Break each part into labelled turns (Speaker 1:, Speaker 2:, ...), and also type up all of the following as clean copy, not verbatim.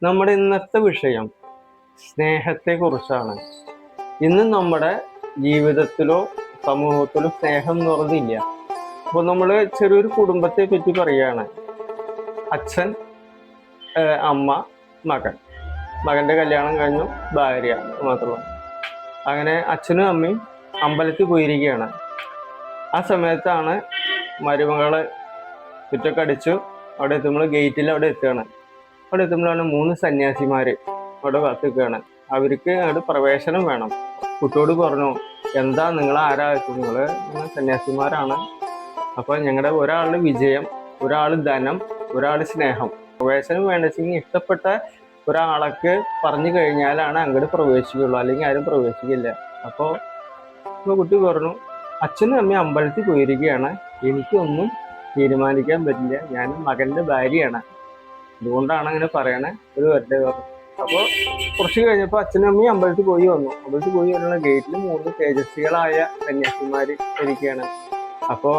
Speaker 1: നമ്മുടെ ഇന്നത്തെ വിഷയം സ്നേഹത്തെക്കുറിച്ചാണ്. ഇന്ന് നമ്മുടെ ജീവിതത്തിലോ സമൂഹത്തിലോ സ്നേഹം എന്ന് പറഞ്ഞില്ല. അപ്പോൾ നമ്മൾ ചെറിയൊരു കുടുംബത്തെ പറ്റി പറയുകയാണ്. അച്ഛൻ, അമ്മ, മകൻ. മകൻ്റെ കല്യാണം കഴിഞ്ഞു, ഭാര്യ മാത്രമല്ല. അങ്ങനെ അച്ഛനും അമ്മയും അമ്പലത്തിൽ പോയിരിക്കുകയാണ്. ആ സമയത്താണ് മരുമകളെ ചുറ്റൊക്കെ അടിച്ചു അവിടെ എത്തുമ്പോൾ ഗേറ്റിൽ അവിടെ എത്തുകയാണ്. അവിടെ എത്തുമ്പോഴാണ് 3 സന്യാസിമാർ അവിടെ കാത്തിക്കുകയാണ്. അവർക്ക് അവിടെ പ്രവേശനം വേണം. കുട്ടിയോട് പറഞ്ഞു, എന്താ നിങ്ങൾ ആരാ? നിങ്ങൾ സന്യാസിമാരാണ്. അപ്പോൾ ഞങ്ങളുടെ ഒരാളുടെ വിജയം, ഒരാൾ ധനം, ഒരാൾ സ്നേഹം. പ്രവേശനം വേണ്ടെങ്കിൽ ഇഷ്ടപ്പെട്ട ഒരാളൊക്കെ പറഞ്ഞു കഴിഞ്ഞാലാണ് അങ്ങോട്ട് പ്രവേശിക്കുള്ളൂ, അല്ലെങ്കിൽ ആരും പ്രവേശിക്കില്ല. അപ്പോൾ കുട്ടി പറഞ്ഞു, അച്ഛനും അമ്മയും അമ്പലത്തിൽ പോയിരിക്കുകയാണ്, എനിക്കൊന്നും തീരുമാനിക്കാൻ പറ്റില്ല, ഞാൻ മകൻ്റെ ഭാര്യയാണ്, അതുകൊണ്ടാണ് അങ്ങനെ പറയണേ, ഒരു വരട്ടെ പറഞ്ഞു. അപ്പോൾ കുറച്ച് കഴിഞ്ഞപ്പോൾ അച്ഛനും അമ്മയും അമ്പലത്തിൽ പോയി വന്നു. അമ്പലത്തിൽ പോയി വരുന്ന ഗേറ്റിൽ 3 തേജസ്വികളായ സന്യാസിമാർ ഇരിക്കുകയാണ്. അപ്പോൾ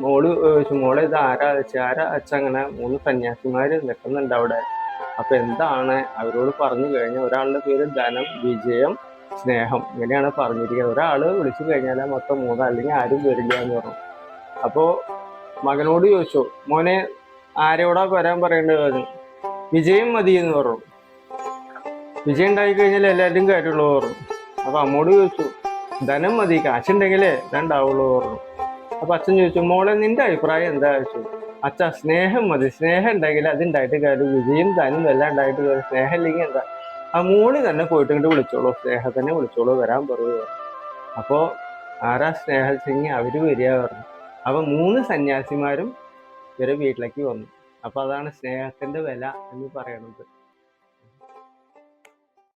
Speaker 1: മോള് ചോദിച്ചു, മോളെ ഇത് ആരാ അച്ഛൻ? അങ്ങനെ 3 സന്യാസിമാർ നിൽക്കുന്നുണ്ട് അവിടെ. അപ്പൊ എന്താണ് അവരോട് പറഞ്ഞു കഴിഞ്ഞാൽ, ഒരാളുടെ പേര് ധനം, വിജയം, സ്നേഹം, ഇങ്ങനെയാണ് പറഞ്ഞിരിക്കുന്നത്. ഒരാള് വിളിച്ചു കഴിഞ്ഞാൽ മൊത്തം 3, അല്ലെങ്കിൽ ആരും വരില്ല എന്ന് പറഞ്ഞു. അപ്പോ മകനോട് ചോദിച്ചു, മോനെ ആരോടാ വരാൻ പറയേണ്ടത്? വിജയം മതി എന്ന് പറഞ്ഞു. വിജയം ഉണ്ടായി കഴിഞ്ഞാൽ എല്ലാവരും കാര്യമുള്ളൂ പറഞ്ഞു. അപ്പൊ അമ്മോട് ചോദിച്ചു, ധനം മതി, കാശുണ്ടെങ്കിലേ ഇതുണ്ടാവുള്ളൂ പറഞ്ഞു. അപ്പൊ അച്ഛൻ ചോദിച്ചു, മോളെ നിന്റെ അഭിപ്രായം എന്താ ചോദിച്ചു. അച്ഛാ, സ്നേഹം മതി, സ്നേഹം ഉണ്ടെങ്കിൽ അതുണ്ടായിട്ട് കാര്യം, വിജയം ധനം എല്ലാം ഉണ്ടായിട്ട് കാര്യം, സ്നേഹം ഇല്ലെങ്കിൽ എന്താ? ആ മോളി തന്നെ പോയിട്ട് ഇങ്ങോട്ട് വിളിച്ചോളൂ, സ്നേഹത്തിനെ വിളിച്ചോളൂ, വരാൻ പറയുക. അപ്പോൾ ആരാ സ്നേഹിച്ചെങ്കിൽ അവര് വരിക പറഞ്ഞു. അപ്പൊ 3 സന്യാസിമാരും ഇവരെ വീട്ടിലേക്ക് വന്നു. അപ്പൊ അതാണ് സ്നേഹത്തിന്റെ വില എന്ന് പറയുന്നത്.